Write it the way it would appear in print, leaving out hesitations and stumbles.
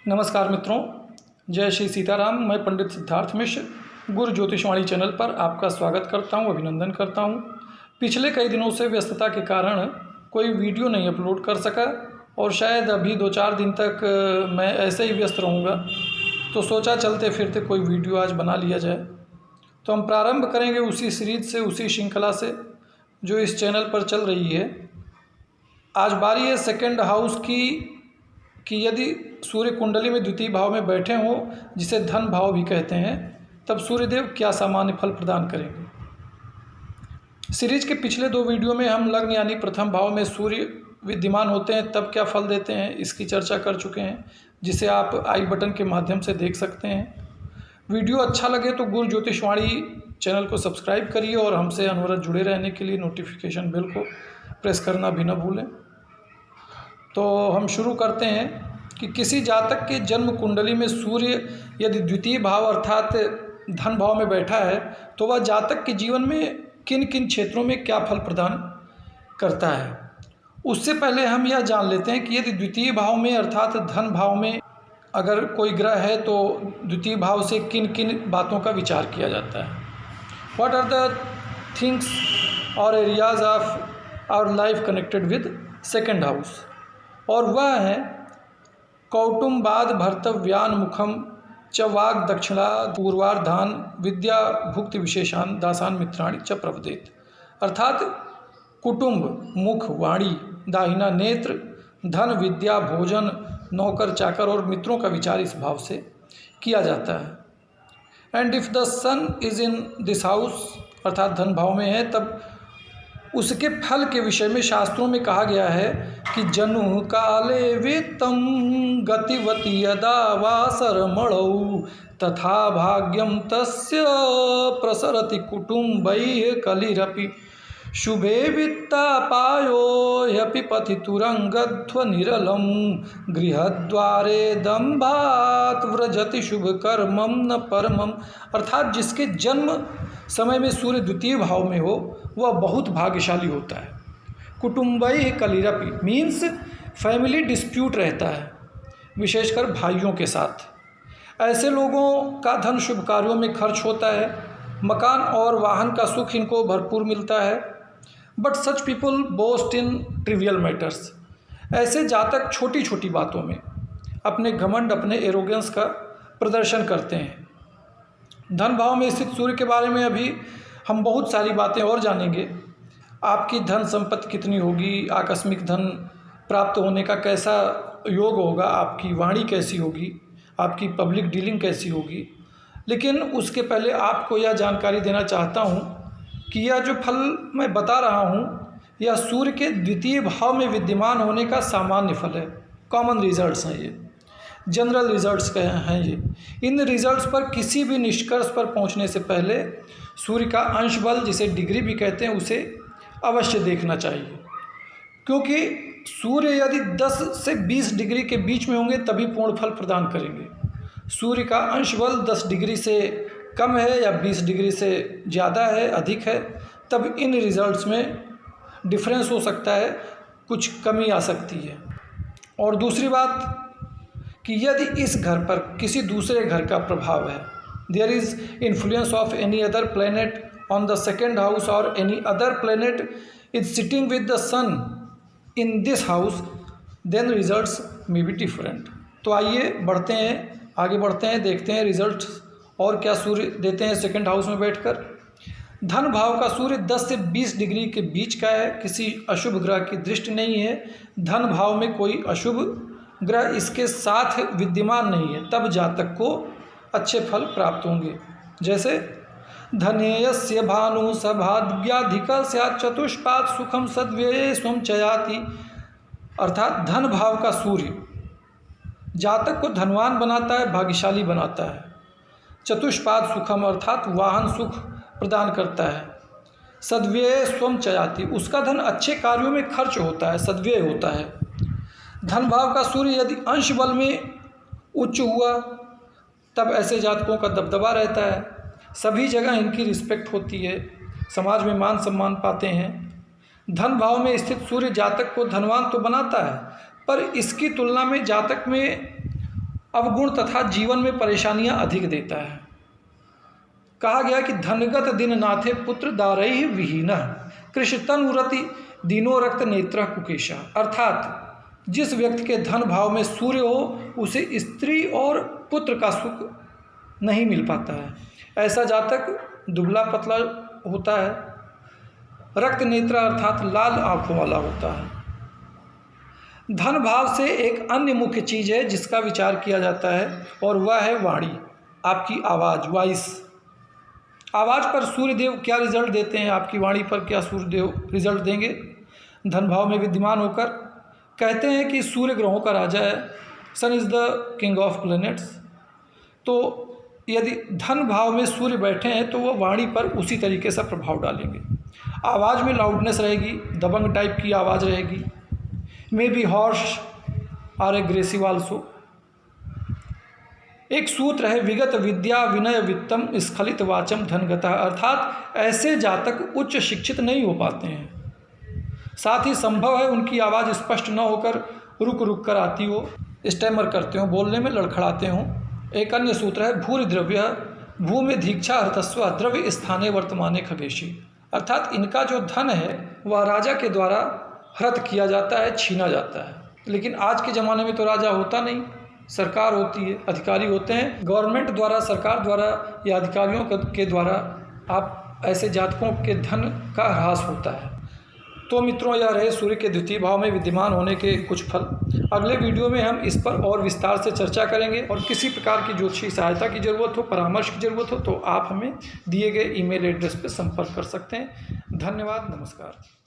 नमस्कार मित्रों, जय श्री सीताराम। मैं पंडित सिद्धार्थ मिश्र गुरु ज्योतिषवाणी चैनल पर आपका स्वागत करता हूं, अभिनंदन करता हूं। पिछले कई दिनों से व्यस्तता के कारण कोई वीडियो नहीं अपलोड कर सका और शायद अभी 2-4 दिन तक मैं ऐसे ही व्यस्त रहूंगा, तो सोचा चलते फिरते कोई वीडियो आज बना लिया जाए। तो हम प्रारंभ करेंगे उसी सीरीज से, उसी श्रृंखला से जो इस चैनल पर चल रही है। आज बारी है सेकंड हाउस की कि यदि सूर्य कुंडली में द्वितीय भाव में बैठे हों, जिसे धन भाव भी कहते हैं, तब सूर्यदेव क्या सामान्य फल प्रदान करेंगे। सीरीज के पिछले 2 वीडियो में हम लग्न यानी प्रथम भाव में सूर्य विद्यमान होते हैं तब क्या फल देते हैं, इसकी चर्चा कर चुके हैं, जिसे आप आई बटन के माध्यम से देख सकते हैं। वीडियो अच्छा लगे तो गुरु ज्योतिषवाणी चैनल को सब्सक्राइब करिए और हमसे अनवरत जुड़े रहने के लिए नोटिफिकेशन बेल को प्रेस करना भी न भूलें। तो हम शुरू करते हैं कि किसी जातक के जन्म कुंडली में सूर्य यदि द्वितीय भाव अर्थात धन भाव में बैठा है तो वह जातक के जीवन में किन किन क्षेत्रों में क्या फल प्रदान करता है। उससे पहले हम यह जान लेते हैं कि यदि द्वितीय भाव में अर्थात धन भाव में अगर कोई ग्रह है तो द्वितीय भाव से किन किन बातों का विचार किया जाता है। व्हाट आर द थिंग्स और areas of our life connected with second house, और वह है कौटुंबाद भर्तव्यान मुखम च वाग दक्षिणा पूर्वार्धान विद्या भुक्ति विशेषान दासान मित्राणि च प्रवदेत। अर्थात कुटुंब, मुख, वाणी, दाहिना नेत्र, धन, विद्या, भोजन, नौकर चाकर और मित्रों का विचार इस भाव से किया जाता है। And if the sun is in this house अर्थात धन भाव में है तब उसके फल के विषय में शास्त्रों में कहा गया है कि जनु काले वित्तम गतिवती यदा वासरमणौ तथा भाग्यम तस्य प्रसरति कुटुंबैः कलिरपि शुभे वित्तापायो ह्यपि पतितुरंगध्वनिरलं गृहद्वारे दंभात् व्रजति शुभ कर्मम न परमम। अर्थात जिसके जन्म समय में सूर्य द्वितीय भाव में हो वह बहुत भाग्यशाली होता है। कुटुंबैः कलिरपि मीन्स फैमिली डिस्प्यूट रहता है, विशेषकर भाइयों के साथ। ऐसे लोगों का धन शुभ कार्यों में खर्च होता है, मकान और वाहन का सुख इनको भरपूर मिलता है। But such people boast in trivial matters. ऐसे जातक छोटी छोटी बातों में अपने घमंड, अपने एरोगेंस का प्रदर्शन करते हैं। धन भाव में स्थित सूर्य के बारे में अभी हम बहुत सारी बातें और जानेंगे। आपकी धन संपत्ति कितनी होगी, आकस्मिक धन प्राप्त होने का कैसा योग होगा, आपकी वाणी कैसी होगी, आपकी पब्लिक डीलिंग कैसी होगी। लेकिन उसके पहले आपको यह जानकारी देना चाहता हूँ कि यह जो फल मैं बता रहा हूँ यह सूर्य के द्वितीय भाव में विद्यमान होने का सामान्य फल है। कॉमन रिजल्ट्स हैं ये, जनरल रिजल्ट्स हैं ये। इन रिजल्ट्स पर किसी भी निष्कर्ष पर पहुंचने से पहले सूर्य का अंश बल, जिसे डिग्री भी कहते हैं, उसे अवश्य देखना चाहिए। क्योंकि सूर्य यदि 10 से 20 डिग्री के बीच में होंगे तभी पूर्ण फल प्रदान करेंगे। सूर्य का अंश बल 10 डिग्री से कम है या 20 डिग्री से ज़्यादा है, अधिक है, तब इन रिजल्ट्स में डिफरेंस हो सकता है, कुछ कमी आ सकती है। और दूसरी बात कि यदि इस घर पर किसी दूसरे घर का प्रभाव है, there is influence of any other planet on the second house और any other planet is sitting with the sun in this house, then results may be different. तो आइए बढ़ते हैं, आगे बढ़ते हैं, देखते हैं रिजल्ट्स और क्या सूर्य देते हैं सेकेंड हाउस में बैठकर। धन भाव का सूर्य 10 से 20 डिग्री के बीच का है, किसी अशुभ ग्रह की दृष्टि नहीं है। धन भाव में कोई अशुभ ग्रह इसके साथ विद्यमान नहीं है, तब जातक को अच्छे फल प्राप्त होंगे। जैसे धनेयस्य भानु सभाद्याधिक स्यात् चतुष्पाद सुखम सद्व्यये स्वम चयाति। अर्थात धन भाव का सूर्य जातक को धनवान बनाता है, भाग्यशाली बनाता है। चतुष्पाद सुखम अर्थात वाहन सुख प्रदान करता है। सद्व्यये स्वम चयाति, उसका धन अच्छे कार्यों में खर्च होता है, सद्व्यय होता है। धन भाव का सूर्य यदि अंश बल में उच्च हुआ तब ऐसे जातकों का दबदबा रहता है, सभी जगह इनकी रिस्पेक्ट होती है, समाज में मान सम्मान पाते हैं। धन भाव में स्थित सूर्य जातक को धनवान तो बनाता है, पर इसकी तुलना में जातक में अवगुण तथा जीवन में परेशानियां अधिक देता है। कहा गया कि धनगत दिन नाथे पुत्र दारैः विहीनः कृशतनुरति दीनो रक्त नेत्र कुकेशा। अर्थात जिस व्यक्ति के धन भाव में सूर्य हो उसे स्त्री और पुत्र का सुख नहीं मिल पाता है। ऐसा जातक दुबला पतला होता है, रक्त नेत्र अर्थात लाल आंखों वाला होता है। धन भाव से एक अन्य मुख्य चीज़ है जिसका विचार किया जाता है और वह है वाणी, आपकी आवाज़, वॉइस। आवाज़ पर सूर्यदेव क्या रिजल्ट देते हैं, आपकी वाणी पर क्या सूर्यदेव रिजल्ट देंगे? धन भाव में विद्यमान होकर कहते हैं कि सूर्य ग्रहों का राजा है, sun is the king of planets. तो यदि धन भाव में सूर्य बैठे हैं तो वह वाणी पर उसी तरीके से प्रभाव डालेंगे। आवाज़ में लाउडनेस रहेगी, दबंग टाइप की आवाज़ रहेगी, may be harsh or aggressive also. एक सूत्र है, विगत विद्या विनय वित्तम स्खलित वाचम धनगता। अर्थात ऐसे जातक उच्च शिक्षित नहीं हो पाते हैं, साथ ही संभव है उनकी आवाज़ स्पष्ट न होकर रुक रुक कर आती हो, स्टैमर करते हो, बोलने में लड़खड़ाते हों। एक अन्य सूत्र है, भूरि द्रव्य भू में दीक्षा हृतस्व द्रव्य स्थाने वर्तमाने खगेशी। अर्थात इनका जो धन है वह राजा के द्वारा हृत किया जाता है, छीना जाता है। लेकिन आज के ज़माने में तो राजा होता नहीं, सरकार होती है, अधिकारी होते हैं। गवर्नमेंट द्वारा, सरकार द्वारा या अधिकारियों के द्वारा आप ऐसे जातकों के धन का ह्रास होता है। तो मित्रों, यह रहे सूर्य के द्वितीय भाव में विद्यमान होने के कुछ फल। अगले वीडियो में हम इस पर और विस्तार से चर्चा करेंगे। और किसी प्रकार की ज्योतिषी सहायता की ज़रूरत हो, परामर्श की ज़रूरत हो तो आप हमें दिए गए ईमेल एड्रेस पर संपर्क कर सकते हैं। धन्यवाद, नमस्कार।